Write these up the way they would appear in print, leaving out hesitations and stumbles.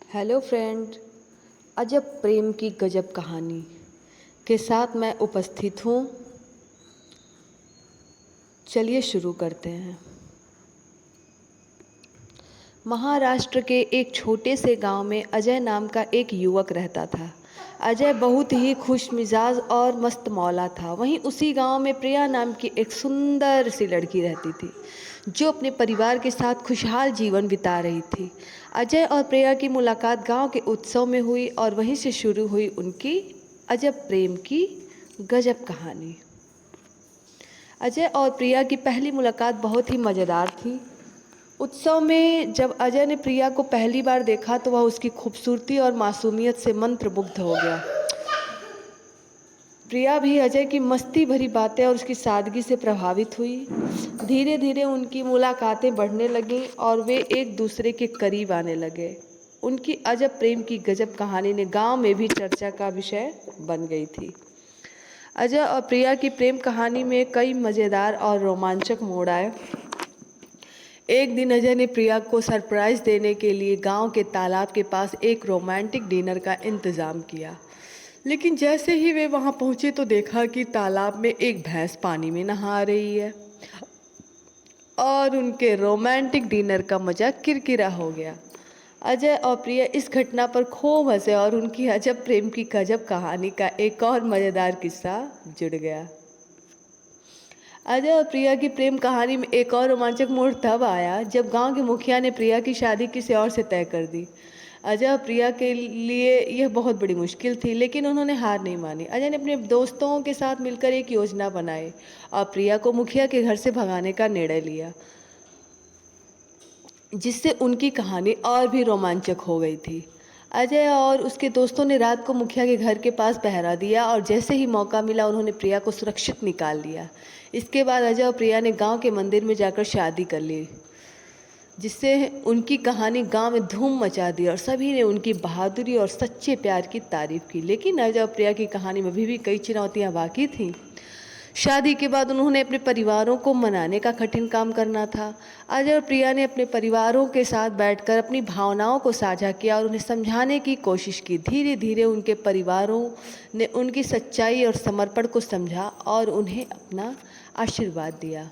Hello friend. अजब प्रेम की गजब कहानी के साथ मैं उपस्थित हूँ। चलिए शुरू करते हैं। महाराष्ट्र के एक छोटे से गांव में अजय नाम का एक युवक रहता था। अजय बहुत ही खुश मिजाज और मस्त मौला था। वहीं उसी गांव में प्रिया नाम की एक सुंदर सी लड़की रहती थी जो अपने परिवार के साथ खुशहाल जीवन बिता रही थी। अजय और प्रिया की मुलाकात गांव के उत्सव में हुई और वहीं से शुरू हुई उनकी अजब प्रेम की गजब कहानी। अजय और प्रिया की पहली मुलाकात बहुत ही मज़ेदार थी। उत्सव में जब अजय ने प्रिया को पहली बार देखा तो वह उसकी खूबसूरती और मासूमियत से मंत्रमुग्ध हो गया। प्रिया भी अजय की मस्ती भरी बातें और उसकी सादगी से प्रभावित हुई। धीरे धीरे उनकी मुलाकातें बढ़ने लगीं और वे एक दूसरे के करीब आने लगे। उनकी अजब प्रेम की गजब कहानी ने गांव में भी चर्चा का विषय बन गई थी। अजय और प्रिया की प्रेम कहानी में कई मज़ेदार और रोमांचक मोड़ आए। एक दिन अजय ने प्रिया को सरप्राइज़ देने के लिए गांव के तालाब के पास एक रोमांटिक डिनर का इंतज़ाम किया। लेकिन जैसे ही वे वहां पहुंचे तो देखा कि तालाब में एक भैंस पानी में नहा रही है और उनके रोमांटिक डिनर का मज़ा किरकिरा हो गया। अजय और प्रिया इस घटना पर खूब हंसे और उनकी अजब प्रेम की गजब कहानी का एक और मज़ेदार किस्सा जुड़ गया। अजय और प्रिया की प्रेम कहानी में एक और रोमांचक मोड़ तब आया जब गांव के मुखिया ने प्रिया की शादी किसी और से तय कर दी। अजय और प्रिया के लिए यह बहुत बड़ी मुश्किल थी, लेकिन उन्होंने हार नहीं मानी। अजय ने अपने दोस्तों के साथ मिलकर एक योजना बनाई और प्रिया को मुखिया के घर से भगाने का निर्णय लिया, जिससे उनकी कहानी और भी रोमांचक हो गई थी। अजय और उसके दोस्तों ने रात को मुखिया के घर के पास पहरा दिया और जैसे ही मौका मिला उन्होंने प्रिया को सुरक्षित निकाल लिया। इसके बाद अजय और प्रिया ने गांव के मंदिर में जाकर शादी कर ली, जिससे उनकी कहानी गांव में धूम मचा दी और सभी ने उनकी बहादुरी और सच्चे प्यार की तारीफ की। लेकिन अजय और प्रिया की कहानी में अभी भी कई चुनौतियां बाकी थीं। शादी के बाद उन्होंने अपने परिवारों को मनाने का कठिन काम करना था। अजय और प्रिया ने अपने परिवारों के साथ बैठकर अपनी भावनाओं को साझा किया और उन्हें समझाने की कोशिश की। धीरे धीरे उनके परिवारों ने उनकी सच्चाई और समर्पण को समझा और उन्हें अपना आशीर्वाद दिया।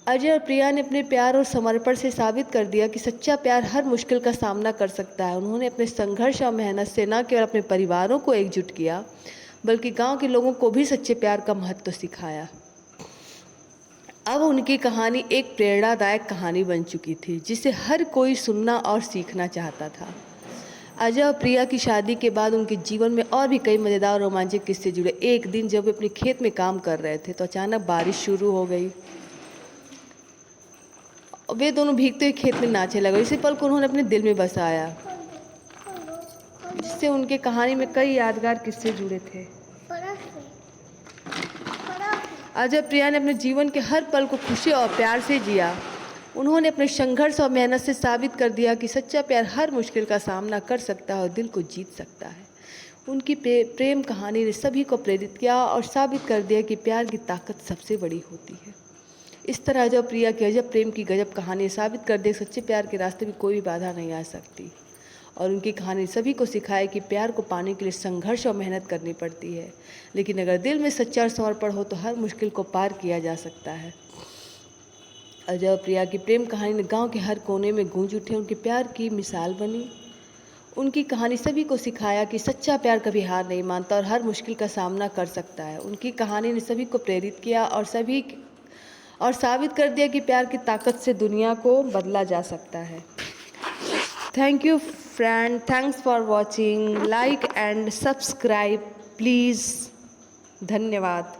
अजय और प्रिया ने अपने प्यार और समर्पण से साबित कर दिया कि सच्चा प्यार हर मुश्किल का सामना कर सकता है। उन्होंने अपने संघर्ष और मेहनत से न केवल अपने परिवारों को एकजुट किया, बल्कि गांव के लोगों को भी सच्चे प्यार का महत्व सिखाया। अब उनकी कहानी एक प्रेरणादायक कहानी बन चुकी थी, जिसे हर कोई सुनना और सीखना चाहता था। अजय और प्रिया की शादी के बाद उनके जीवन में और भी कई मज़ेदार और रोमांचक किस्से जुड़े। एक दिन जब वे अपने खेत में काम कर रहे थे तो अचानक बारिश शुरू हो गई। वे दोनों भीगते हुए खेत में नाचने लगे। इसी पल को उन्होंने अपने दिल में बसाया, जिससे उनके कहानी में कई यादगार किस्से जुड़े थे। अजय प्रिया ने अपने जीवन के हर पल को खुशी और प्यार से जिया। उन्होंने अपने संघर्ष और मेहनत से साबित कर दिया कि सच्चा प्यार हर मुश्किल का सामना कर सकता है और दिल को जीत सकता है। उनकी प्रेम कहानी ने सभी को प्रेरित किया और साबित कर दिया कि प्यार की ताकत सबसे बड़ी होती है। इस तरह अजय प्रिया की अजब प्रेम की गजब कहानी साबित कर दे सच्चे प्यार के रास्ते में कोई भी बाधा नहीं आ सकती। और उनकी कहानी सभी को सिखाए कि प्यार को पाने के लिए संघर्ष और मेहनत करनी पड़ती है, लेकिन अगर दिल में सच्चा और समर्पण हो तो हर मुश्किल को पार किया जा सकता है। अजय और प्रिया की प्रेम कहानी ने गांव के हर कोने में गूंज उठे, उनके प्यार की मिसाल बनी। उनकी कहानी सभी को सिखाया कि सच्चा प्यार कभी हार नहीं मानता और हर मुश्किल का सामना कर सकता है। उनकी कहानी ने सभी को प्रेरित किया और साबित कर दिया कि प्यार की ताकत से दुनिया को बदला जा सकता है। Thank you friend, thanks for watching, like and subscribe please. धन्यवाद।